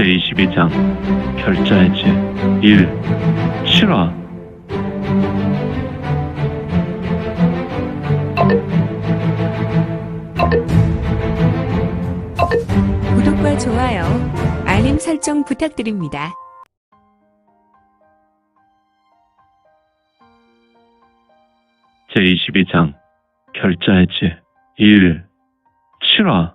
제22장 결자해지 1. 실화. 구독과 좋아요, 알림 설정 부탁드립니다. 제22장 결자해지 1. 실화.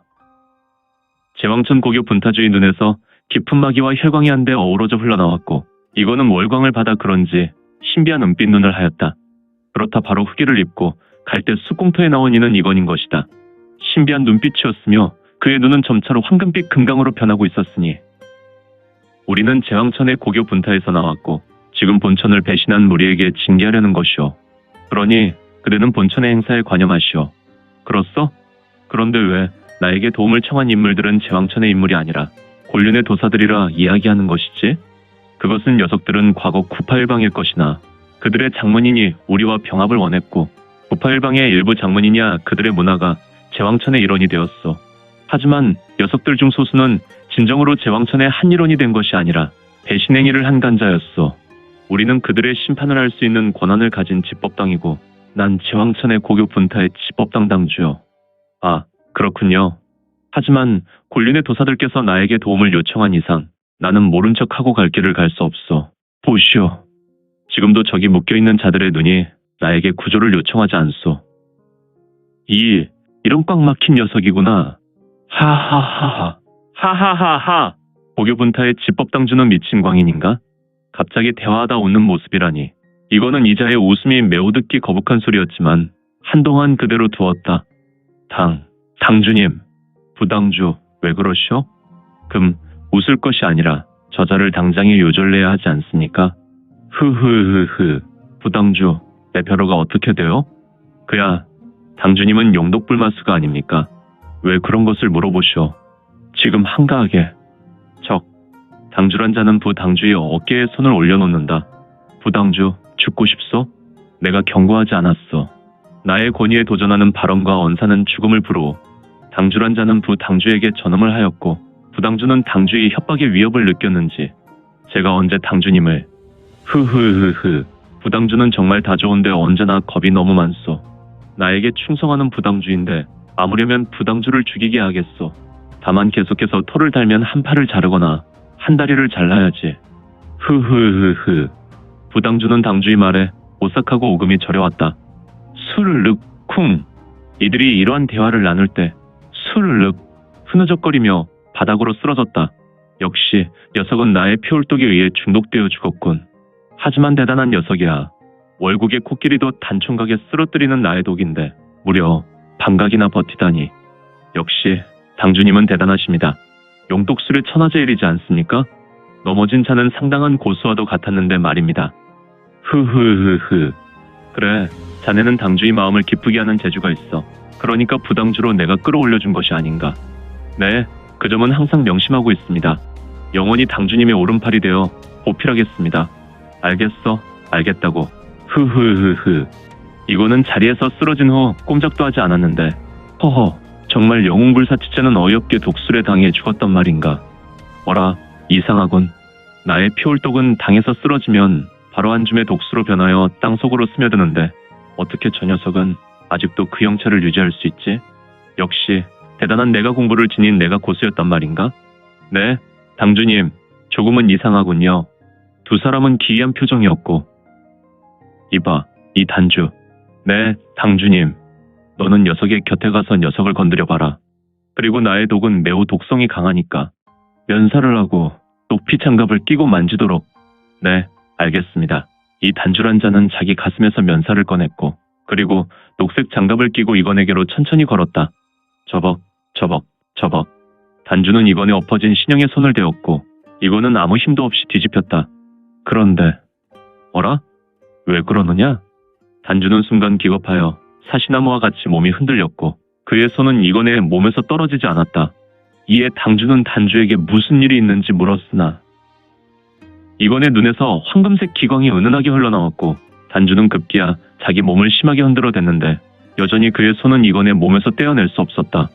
제왕천 고교 분타주의 눈에서 깊은 마기와 혈광이 한데 어우러져 흘러나왔고, 이거는 월광을 받아 그런지 신비한 은빛 눈을 하였다. 그렇다 바로 후기를 입고 갈대 숲공터에 나온 이는 이건인 것이다. 신비한 눈빛이었으며 그의 눈은 점차로 황금빛 금강으로 변하고 있었으니, 우리는 제왕천의 고교 분타에서 나왔고 지금 본천을 배신한 무리에게 징계하려는 것이오. 그러니 그대는 본천의 행사에 관여하시오. 그렇소? 그런데 왜 나에게 도움을 청한 인물들은 제왕천의 인물이 아니라 곤륜의 도사들이라 이야기하는 것이지? 그것은 녀석들은 과거 구파일방일 것이나 그들의 장문인이 우리와 병합을 원했고, 구파일방의 일부 장문인이야 그들의 문화가 제왕천의 일원이 되었소. 하지만 녀석들 중 소수는 진정으로 제왕천의 한 일원이 된 것이 아니라 배신행위를 한 간자였소. 우리는 그들의 심판을 할 수 있는 권한을 가진 집법당이고, 난 제왕천의 고교 분타의 집법당 당주요. 아, 그렇군요. 하지만 곤륜의 도사들께서 나에게 도움을 요청한 이상 나는 모른 척하고 갈 길을 갈 수 없소. 보시오. 지금도 저기 묶여있는 자들의 눈이 나에게 구조를 요청하지 않소. 이런 꽉 막힌 녀석이구나. 하하하하. 하하하하. 고교 분타의 집법당주는 미친 광인인가? 갑자기 대화하다 웃는 모습이라니. 이거는 이자의 웃음이 매우 듣기 거북한 소리였지만 한동안 그대로 두었다. 당주님, 부당주, 왜 그러시오? 웃을 것이 아니라 저자를 당장에 요절내야 하지 않습니까? 흐흐흐흐, 부당주, 내 벼로가 어떻게 돼요? 그야, 당주님은 용독불마수가 아닙니까? 왜 그런 것을 물어보시오? 지금 한가하게. 당주란 자는 부당주의 어깨에 손을 올려놓는다. 부당주, 죽고 싶소? 내가 경고하지 않았소. 나의 권위에 도전하는 발언과 언사는 죽음을 부르오. 당주란 자는 부당주에게 전음을 하였고, 부당주는 당주의 협박의 위협을 느꼈는지 제가 언제 당주님을. 흐흐흐흐. 부당주는 정말 다 좋은데 언제나 겁이 너무 많소. 나에게 충성하는 부당주인데 아무려면 부당주를 죽이게 하겠소. 다만 계속해서 토를 달면 한 팔을 자르거나 한 다리를 잘라야지. 흐흐흐흐. 부당주는 당주의 말에 오싹하고 오금이 저려왔다. 수르륵 쿵. 이들이 이러한 대화를 나눌 때 수르륵 흐느적거리며 바닥으로 쓰러졌다. 역시 녀석은 나의 피울독에 의해 중독되어 죽었군. 하지만 대단한 녀석이야. 월국의 코끼리도 단총각에 쓰러뜨리는 나의 독인데 무려 반각이나 버티다니. 역시 당주님은 대단하십니다. 용독술의 천하제일이지 않습니까? 넘어진 자는 상당한 고수와도 같았는데 말입니다. 흐흐흐흐. 그래, 자네는 당주의 마음을 기쁘게 하는 재주가 있어. 그러니까 부당주로 내가 끌어올려준 것이 아닌가. 네, 그 점은 항상 명심하고 있습니다. 영원히 당주님의 오른팔이 되어 보필하겠습니다. 알겠어, 알겠다고. 흐흐흐흐. 이거는 자리에서 쓰러진 후 꼼짝도 하지 않았는데, 허허, 정말 영웅불사치자는 어이없게 독술에 당해 죽었단 말인가. 어라, 이상하군. 나의 피울독은 당에서 쓰러지면 바로 한 줌의 독수로 변하여 땅속으로 스며드는데 어떻게 저 녀석은 아직도 그 형체를 유지할 수 있지? 역시 대단한 내가 공부를 지닌 내가 고수였단 말인가? 네, 당주님, 조금은 이상하군요. 두 사람은 기이한 표정이었고, 이봐, 이 단주. 네, 당주님. 너는 녀석의 곁에 가서 녀석을 건드려봐라. 그리고 나의 독은 매우 독성이 강하니까 면사를 하고 높이 장갑을 끼고 만지도록. 네, 알겠습니다. 이 단주란 자는 자기 가슴에서 면사를 꺼냈고, 그리고 녹색 장갑을 끼고 이건에게로 천천히 걸었다. 저벅. 단주는 이건에 엎어진 신형의 손을 대었고, 이건은 아무 힘도 없이 뒤집혔다. 그런데 어라? 왜 그러느냐? 단주는 순간 기겁하여 사시나무와 같이 몸이 흔들렸고, 그의 손은 이건의 몸에서 떨어지지 않았다. 이에 당주는 단주에게 무슨 일이 있는지 물었으나 이건의 눈에서 황금색 기광이 은은하게 흘러나왔고, 단주는 급기야 자기 몸을 심하게 흔들어댔는데 여전히 그의 손은 이건의 몸에서 떼어낼 수 없었다.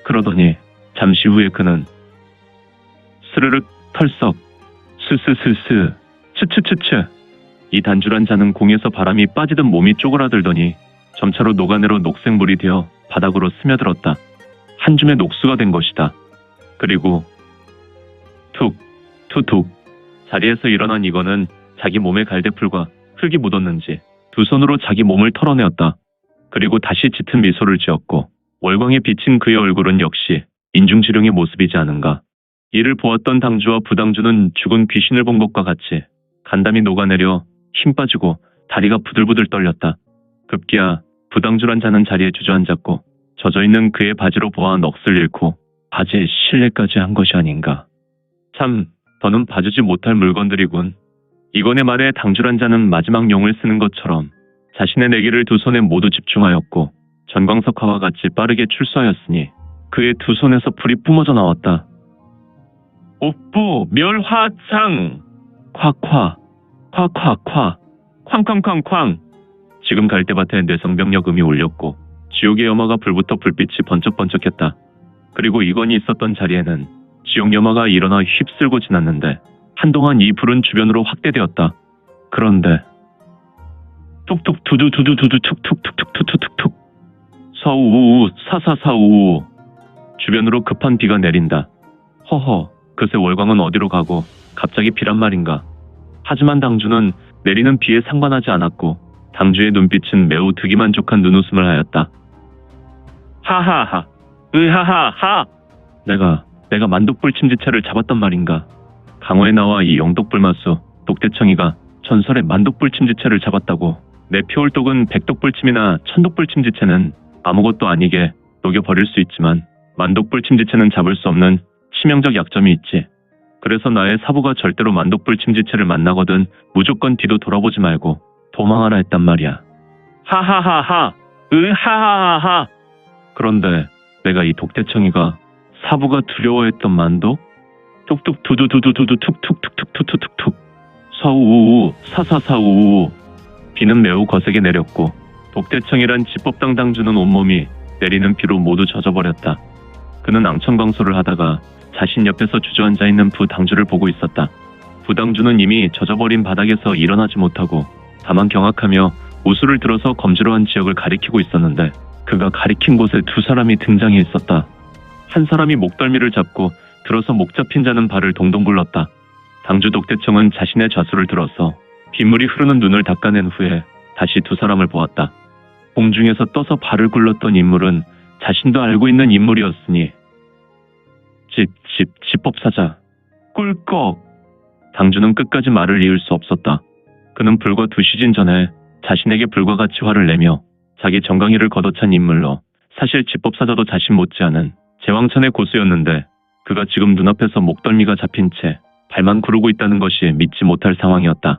그러더니 잠시 후에 그는 스르륵 털썩, 스스스스, 츠츠츠츠. 이 단줄한 자는 공에서 바람이 빠지듯 몸이 쪼그라들더니 점차로 녹아내려 녹색물이 되어 바닥으로 스며들었다. 한 줌의 녹수가 된 것이다. 그리고 툭, 투툭. 자리에서 일어난 이거는 자기 몸에 갈대풀과 흙이 묻었는지 두 손으로 자기 몸을 털어내었다. 그리고 다시 짙은 미소를 지었고 월광에 비친 그의 얼굴은 역시 인중지령의 모습이지 않은가. 이를 보았던 당주와 부당주는 죽은 귀신을 본 것과 같이 간담이 녹아내려 힘 빠지고 다리가 부들부들 떨렸다. 급기야 부당주란 자는 자리에 주저앉았고 젖어있는 그의 바지로 보아 넋을 잃고 바지에 실례까지 한 것이 아닌가. 참, 더는 봐주지 못할 물건들이군. 이건의 말에 당주란 자는 마지막 용을 쓰는 것처럼 자신의 내기를 두 손에 모두 집중하였고 전광석화와 같이 빠르게 출소하였으니 그의 두 손에서 불이 뿜어져 나왔다. 옥부 멸화창! 콱콱! 콱콱콱! 쾅쾅쾅쾅! 지금 갈대밭에 뇌성병력 음이 울렸고 지옥의 염화가 불부터 불빛이 번쩍번쩍했다. 그리고 이건이 있었던 자리에는 지옥 염화가 일어나 휩쓸고 지났는데 한동안 이 불은 주변으로 확대되었다. 그런데 툭툭 두두두두두두 툭툭툭툭툭툭툭 서우우우 사사사우우 주변으로 급한 비가 내린다. 허허, 그새 월광은 어디로 가고 갑자기 비란 말인가. 하지만 당주는 내리는 비에 상관하지 않았고 당주의 눈빛은 매우 득이만족한 눈웃음을 하였다. 하하하, 으하하하. 내가 만독불침지체를 잡았단 말인가. 강호에 나와 이 영독불마수 독대청이가 전설의 만독불침지체를 잡았다고. 내 표울독은 백독불침이나 천독불침지체는 아무것도 아니게 녹여버릴 수 있지만 만독불침지체는 잡을 수 없는 치명적 약점이 있지. 그래서 나의 사부가 절대로 만독불침지체를 만나거든 무조건 뒤도 돌아보지 말고 도망하라 했단 말이야. 하하하하, 으하하하하. 그런데 내가 이 독대청이가 사부가 두려워했던 만독? 뚝뚝 두두두두두두 툭툭툭툭툭툭툭 서우우우 사사사우우. 비는 매우 거세게 내렸고 독대청이란 지법당 당주는 온몸이 내리는 비로 모두 젖어버렸다. 그는 앙청광소를 하다가 자신 옆에서 주저앉아 있는 부당주를 보고 있었다. 부당주는 이미 젖어버린 바닥에서 일어나지 못하고 다만 경악하며 우수를 들어서 검지로 한 지역을 가리키고 있었는데 그가 가리킨 곳에 두 사람이 등장해 있었다. 한 사람이 목덜미를 잡고 들어서 목 잡힌 자는 발을 동동 굴렀다. 당주 독대청은 자신의 좌수를 들어서 빗물이 흐르는 눈을 닦아낸 후에 다시 두 사람을 보았다. 공중에서 떠서 발을 굴렀던 인물은 자신도 알고 있는 인물이었으니 지법사자. 꿀꺽. 당주는 끝까지 말을 이을 수 없었다. 그는 불과 2시즌 전에 자신에게 불과 같이 화를 내며 자기 정강이를 걷어찬 인물로 사실 지법사자도 자신 못지않은 제왕천의 고수였는데 그가 지금 눈앞에서 목덜미가 잡힌 채 발만 구르고 있다는 것이 믿지 못할 상황이었다.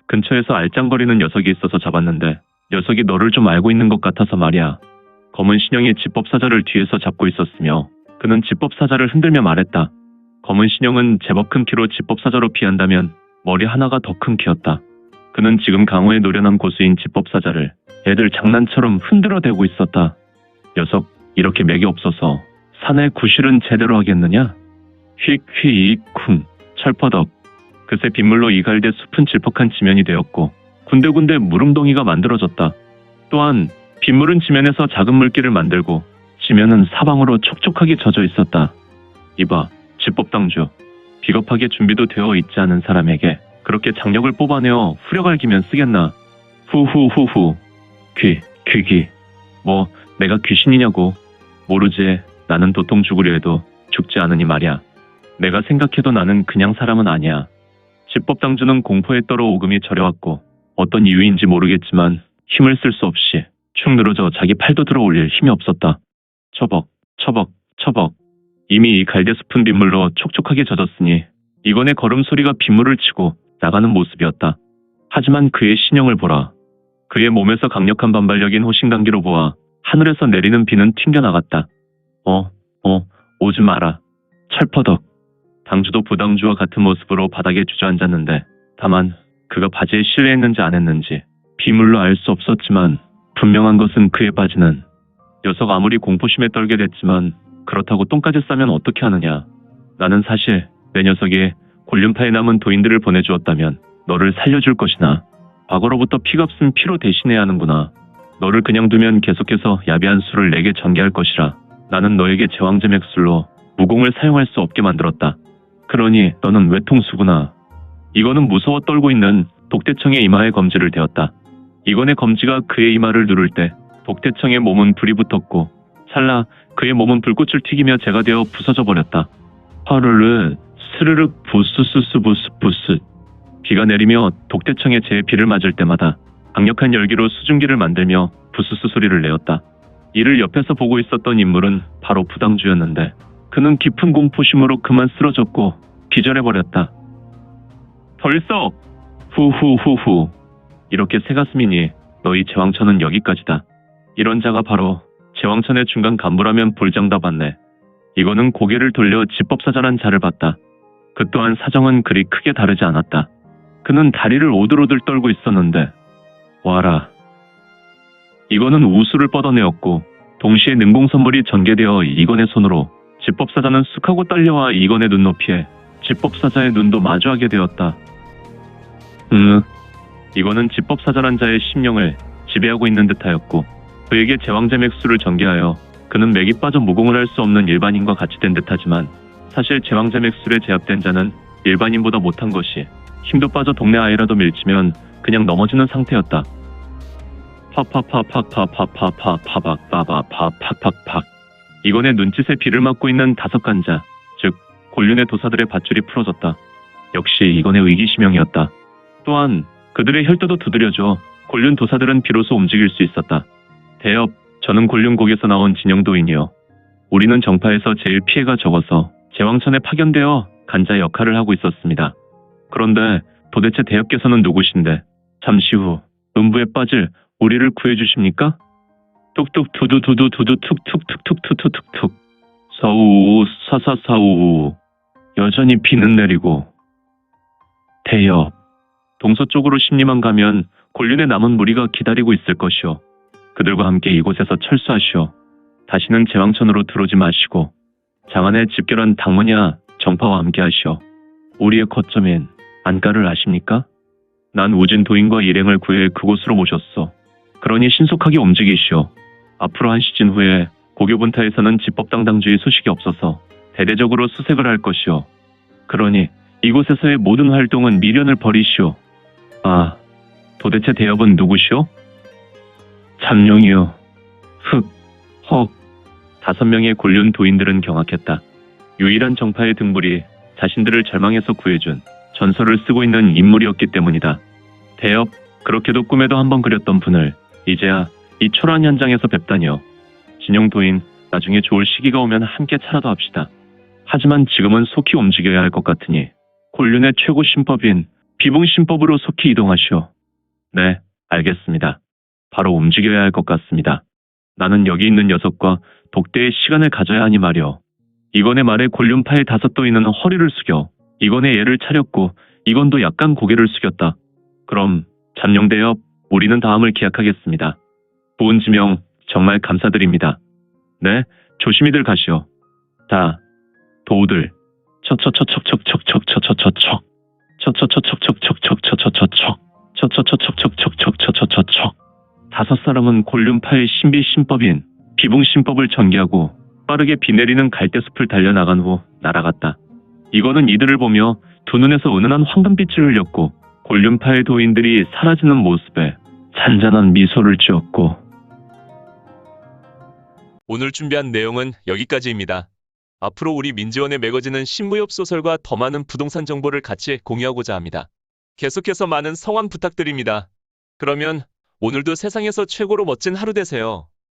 근처에서 알짱거리는 녀석이 있어서 잡았는데 녀석이 너를 좀 알고 있는 것 같아서 말이야. 검은 신형이 지법사자를 뒤에서 잡고 있었으며 그는 지법사자를 흔들며 말했다. 검은 신형은 제법 큰 키로 지법사자로 피한다면 머리 하나가 더 큰 키였다. 그는 지금 강호에 노련한 고수인 지법사자를 애들 장난처럼 흔들어대고 있었다. 녀석, 이렇게 맥이 없어서 사내 구실은 제대로 하겠느냐? 휙휙쿵 철퍼덕. 그새 빗물로 이갈대 숲은 질퍽한 지면이 되었고 군데군데 무릉덩이가 만들어졌다. 또한 빗물은 지면에서 작은 물길을 만들고 지면은 사방으로 촉촉하게 젖어 있었다. 이봐, 지법당주. 비겁하게 준비도 되어 있지 않은 사람에게 그렇게 장력을 뽑아내어 후려갈기면 쓰겠나. 후후후후. 귀. 뭐 내가 귀신이냐고. 모르지. 나는 도통 죽으려 해도 죽지 않으니 말이야. 내가 생각해도 나는 그냥 사람은 아니야. 지법당주는 공포에 떨어 오금이 저려왔고 어떤 이유인지 모르겠지만 힘을 쓸 수 없이 축 늘어져 자기 팔도 들어 올릴 힘이 없었다. 처벅. 이미 이 갈대숲은 빗물로 촉촉하게 젖었으니 이건의 걸음소리가 빗물을 치고 나가는 모습이었다. 하지만 그의 신형을 보라. 그의 몸에서 강력한 반발력인 호신강기로 보아 하늘에서 내리는 비는 튕겨나갔다. 오지 마라. 철퍼덕. 당주도 부당주와 같은 모습으로 바닥에 주저앉았는데 다만 그가 바지에 실내했는지 안 했는지 비물로 알 수 없었지만 분명한 것은 그의 바지는 녀석 아무리 공포심에 떨게 됐지만 그렇다고 똥까지 싸면 어떻게 하느냐. 나는 사실 내 녀석이 곤륜파에 남은 도인들을 보내주었다면 너를 살려줄 것이나 과거로부터 피값은 피로 대신해야 하는구나. 너를 그냥 두면 계속해서 야비한 수를 내게 전개할 것이라 나는 너에게 제왕제 맥술로 무공을 사용할 수 없게 만들었다. 그러니 너는 외통수구나. 이건은 무서워 떨고 있는 독대청의 이마에 검지를 대었다. 이건의 검지가 그의 이마를 누를 때 독대청의 몸은 불이 붙었고 찰나 그의 몸은 불꽃을 튀기며 재가 되어 부서져 버렸다. 하르르 스르륵 부스스스 부스. 비가 내리며 독대청의 재에 비를 맞을 때마다 강력한 열기로 수증기를 만들며 부스스 소리를 내었다. 이를 옆에서 보고 있었던 인물은 바로 부당주였는데 그는 깊은 공포심으로 그만 쓰러졌고 기절해버렸다. 벌써! 후후후후. 이렇게 새가슴이니 너희 제왕천은 여기까지다. 이런 자가 바로 제왕천의 중간 간부라면 볼장답았네. 이거는 고개를 돌려 집법사자란 자를 봤다. 그 또한 사정은 그리 크게 다르지 않았다. 그는 다리를 오들오들 떨고 있었는데 와라. 이거는 우수를 뻗어내었고 동시에 능공선물이 전개되어 이건의 손으로 집법사자는 쑥하고 딸려와 이건의 눈높이에 집법사자의 눈도 마주하게 되었다. 이거는 집법사자란 자의 심령을 지배하고 있는 듯하였고 그에게 제왕제 맥수를 전개하여 그는 맥이 빠져 무공을 할 수 없는 일반인과 같이 된 듯하지만 사실 제왕제 맥술에 제압된 자는 일반인보다 못한 것이 힘도 빠져 동네 아이라도 밀치면 그냥 넘어지는 상태였다. 파파파파파파파파파파파팍팍팍. 이건의 눈짓에 비를 맞고 있는 5간자, 즉 곤륜의 도사들의 밧줄이 풀어졌다. 역시 이건의 의기심명이었다. 또한 그들의 혈도도 두드려져 곤륜 도사들은 비로소 움직일 수 있었다. 대엽, 저는 곤륜곡에서 나온 진영도인이요. 우리는 정파에서 제일 피해가 적어서 제왕천에 파견되어 간자 역할을 하고 있었습니다. 그런데 도대체 대엽께서는 누구신데 잠시 후 음부에 빠질 우리를 구해주십니까? 뚝뚝 두두두두 두두 툭툭툭툭툭툭툭툭. 사우우 사사사우우. 여전히 비는 내리고. 대엽. 동서쪽으로 10리만 가면 곤륜의 남은 무리가 기다리고 있을 것이오. 그들과 함께 이곳에서 철수하시오. 다시는 제왕천으로 들어오지 마시고 장안의 집결한 당문이야 정파와 함께 하시오. 우리의 거점인 안가를 아십니까? 난 우진 도인과 일행을 구해 그곳으로 모셨소. 그러니 신속하게 움직이시오. 앞으로 한 시즌 후에 고교분타에서는 집법당당주의 소식이 없어서 대대적으로 수색을 할 것이오. 그러니 이곳에서의 모든 활동은 미련을 버리시오. 아, 도대체 대엽은 누구시오? 잠룡이요. 흑, 헉. 5명의 곤륜 도인들은 경악했다. 유일한 정파의 등불이 자신들을 절망에서 구해준 전설을 쓰고 있는 인물이었기 때문이다. 대엽, 그렇게도 꿈에도 한번 그렸던 분을 이제야 이 초라한 현장에서 뵙다니요. 진영 도인, 나중에 좋을 시기가 오면 함께 차라도 합시다. 하지만 지금은 속히 움직여야 할 것 같으니 곤륜의 최고 신법인 비붕 신법으로 속히 이동하시오. 네, 알겠습니다. 바로 움직여야 할 것 같습니다. 나는 여기 있는 녀석과 독대의 시간을 가져야 하니 말이오. 이건의 말에 곤륜파의 5도인은 허리를 숙여 이건의 예를 차렸고 이건도 약간 고개를 숙였다. 그럼 잠룡대엽, 우리는 다음을 기약하겠습니다. 부은지명 정말 감사드립니다. 네, 조심히들 가시오. 자, 도우들. 척척척척척척척척척척척. 척척척척척척척척척척. 척척척척척척척척척. 5사람은 곤륜파의 신비 신법인 비붕 신법을 전개하고 빠르게 비 내리는 갈대숲을 달려나간 후 날아갔다. 이거는 이들을 보며 두 눈에서 은은한 황금빛을 흘렸고 곤륜파의 도인들이 사라지는 모습에 잔잔한 미소를 지었고. 오늘 준비한 내용은 여기까지입니다. 앞으로 우리 민지원에 매거지는 신무협 소설과 더 많은 부동산 정보를 같이 공유하고자 합니다. 계속해서 많은 성원 부탁드립니다. 그러면 오늘도 세상에서 최고로 멋진 하루 되세요.